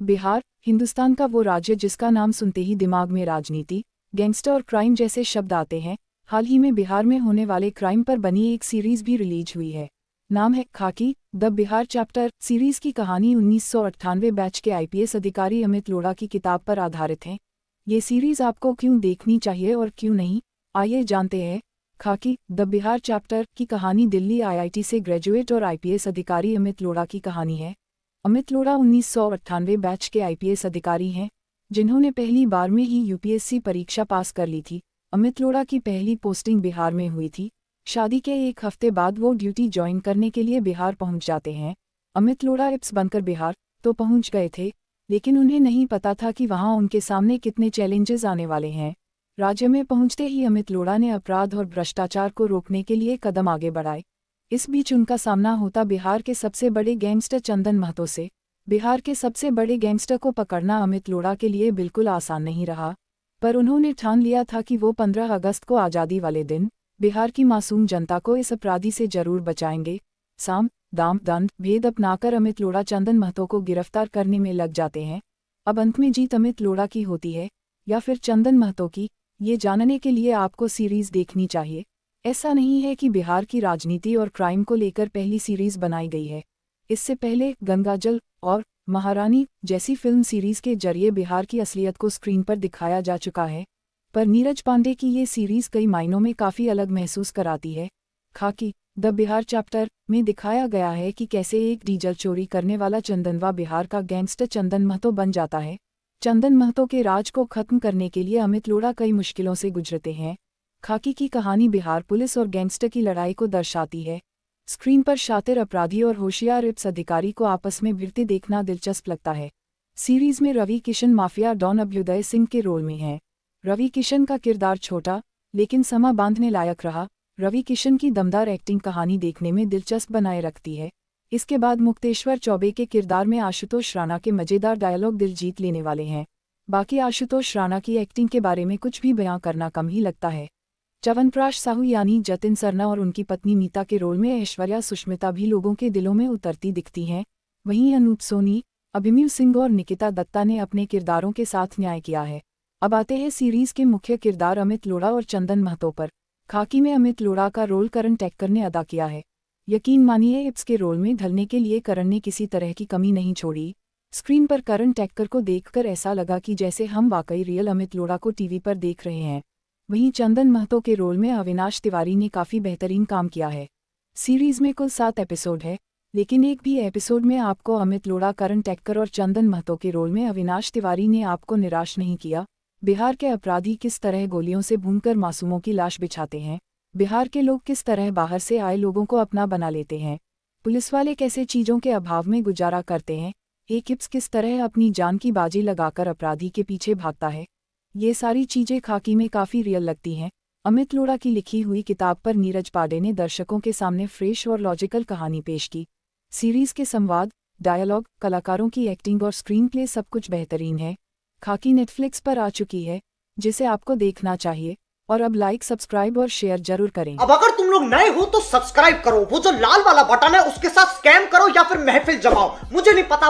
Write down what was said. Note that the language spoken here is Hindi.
बिहार, हिंदुस्तान का वो राज्य जिसका नाम सुनते ही दिमाग में राजनीति, गैंगस्टर और क्राइम जैसे शब्द आते हैं। हाल ही में बिहार में होने वाले क्राइम पर बनी एक सीरीज भी रिलीज हुई है। नाम है खाकी द बिहार चैप्टर। सीरीज की कहानी 1998 बैच के आईपीएस अधिकारी अमित लोढ़ा की किताब पर आधारित है। ये सीरीज आपको क्यों देखनी चाहिए और क्यों नहीं, आइए जानते हैं। खाकी द बिहार चैप्टर की कहानी दिल्ली आईआईटी से ग्रेजुएट और आईपीएस अधिकारी अमित लोढ़ा की कहानी है। अमित लोढ़ा 1998 बैच के आईपीएस अधिकारी हैं, जिन्होंने पहली बार में ही यूपीएससी परीक्षा पास कर ली थी। अमित लोढ़ा की पहली पोस्टिंग बिहार में हुई थी। शादी के एक हफ्ते बाद वो ड्यूटी ज्वाइन करने के लिए बिहार पहुंच जाते हैं। अमित लोढ़ा इप्स बनकर बिहार तो पहुंच गए थे, लेकिन उन्हें नहीं पता था कि वहां उनके सामने कितने चैलेंजेस आने वाले हैं। राज्य में पहुंचते ही अमित लोढ़ा ने अपराध और भ्रष्टाचार को रोकने के लिए कदम आगे बढ़ाए। इस बीच उनका सामना होता बिहार के सबसे बड़े गैंगस्टर चंदन महतो से। बिहार के सबसे बड़े गैंगस्टर को पकड़ना अमित लोढ़ा के लिए बिल्कुल आसान नहीं रहा, पर उन्होंने ठान लिया था कि वो 15 अगस्त को आज़ादी वाले दिन बिहार की मासूम जनता को इस अपराधी से जरूर बचाएंगे। साम दाम दंड भेद अपनाकर अमित लोढ़ा चंदन महतो को गिरफ्तार करने में लग जाते हैं। अब अंत में जीत अमित लोढ़ा की होती है या फिर चंदन महतो की, ये जानने के लिए आपको सीरीज देखनी चाहिए। ऐसा नहीं है कि बिहार की राजनीति और क्राइम को लेकर पहली सीरीज बनाई गई है। इससे पहले गंगाजल और महारानी जैसी फिल्म सीरीज के जरिए बिहार की असलियत को स्क्रीन पर दिखाया जा चुका है, पर नीरज पांडे की ये सीरीज कई मायनों में काफ़ी अलग महसूस कराती है। खाकी द बिहार चैप्टर में दिखाया गया है कि कैसे एक डीजल चोरी करने वाला चंदनवा बिहार का गैंगस्टर चंदन महतो बन जाता है। चंदन महतो के राज को खत्म करने के लिए अमित लोढ़ा कई मुश्किलों से गुजरते हैं। खाकी की कहानी बिहार पुलिस और गैंगस्टर की लड़ाई को दर्शाती है। स्क्रीन पर शातिर अपराधी और होशियार इप्स अधिकारी को आपस में भिड़ते देखना दिलचस्प लगता है। सीरीज में रवि किशन माफिया डॉन अभ्युदय सिंह के रोल में हैं। रवि किशन का किरदार छोटा लेकिन समा बांधने लायक रहा। रवि किशन की दमदार एक्टिंग कहानी देखने में दिलचस्प बनाए रखती है। इसके बाद मुक्तेश्वर चौबे के किरदार में आशुतोष राणा के मज़ेदार डायलॉग दिल जीत लेने वाले हैं। बाकी आशुतोष राणा की एक्टिंग के बारे में कुछ भी बयां करना कम ही लगता है। च्यवनप्राश साहू यानी जतिन सरना और उनकी पत्नी मीता के रोल में ऐश्वर्या सुष्मिता भी लोगों के दिलों में उतरती दिखती हैं। वहीं अनूप सोनी, अभिमन्यु सिंह और निकिता दत्ता ने अपने किरदारों के साथ न्याय किया है। अब आते हैं सीरीज के मुख्य किरदार अमित लोढ़ा और चंदन महतो पर। खाकी में अमित लोढ़ा का रोल करण टेक्कर ने अदा किया है। यकीन मानिए इप्स के रोल में ढलने के लिए करण ने किसी तरह की कमी नहीं छोड़ी। स्क्रीन पर करण टेक्कर को देखकर ऐसा लगा कि जैसे हम वाकई रियल अमित लोढ़ा को टीवी पर देख रहे हैं। वहीं चंदन महतो के रोल में अविनाश तिवारी ने काफ़ी बेहतरीन काम किया है। सीरीज में कुल 7 एपिसोड है, लेकिन एक भी एपिसोड में आपको अमित लोढ़ा, करण टेक्कर और चंदन महतो के रोल में अविनाश तिवारी ने आपको निराश नहीं किया। बिहार के अपराधी किस तरह गोलियों से भूनकर मासूमों की लाश बिछाते हैं, बिहार के लोग किस तरह बाहर से आए लोगों को अपना बना लेते हैं, पुलिस वाले कैसे चीज़ों के अभाव में गुजारा करते हैं, एक इप्स किस तरह अपनी जान की बाजी लगाकर अपराधी के पीछे भागता है, ये सारी चीज़ें खाकी में काफ़ी रियल लगती हैं। अमित लोढ़ा की लिखी हुई किताब पर नीरज पांडे ने दर्शकों के सामने फ्रेश और लॉजिकल कहानी पेश की। सीरीज़ के संवाद, डायलॉग, कलाकारों की एक्टिंग और स्क्रीन प्ले सब कुछ बेहतरीन है। खाकी नेटफ्लिक्स पर आ चुकी है, जिसे आपको देखना चाहिए। और अब लाइक, सब्सक्राइब और शेयर जरूर करें। अब अगर तुम लोग नए हो तो सब्सक्राइब करो, वो जो लाल वाला बटन है उसके साथ स्कैम करो या फिर महफिल जमाओ, मुझे नहीं पता।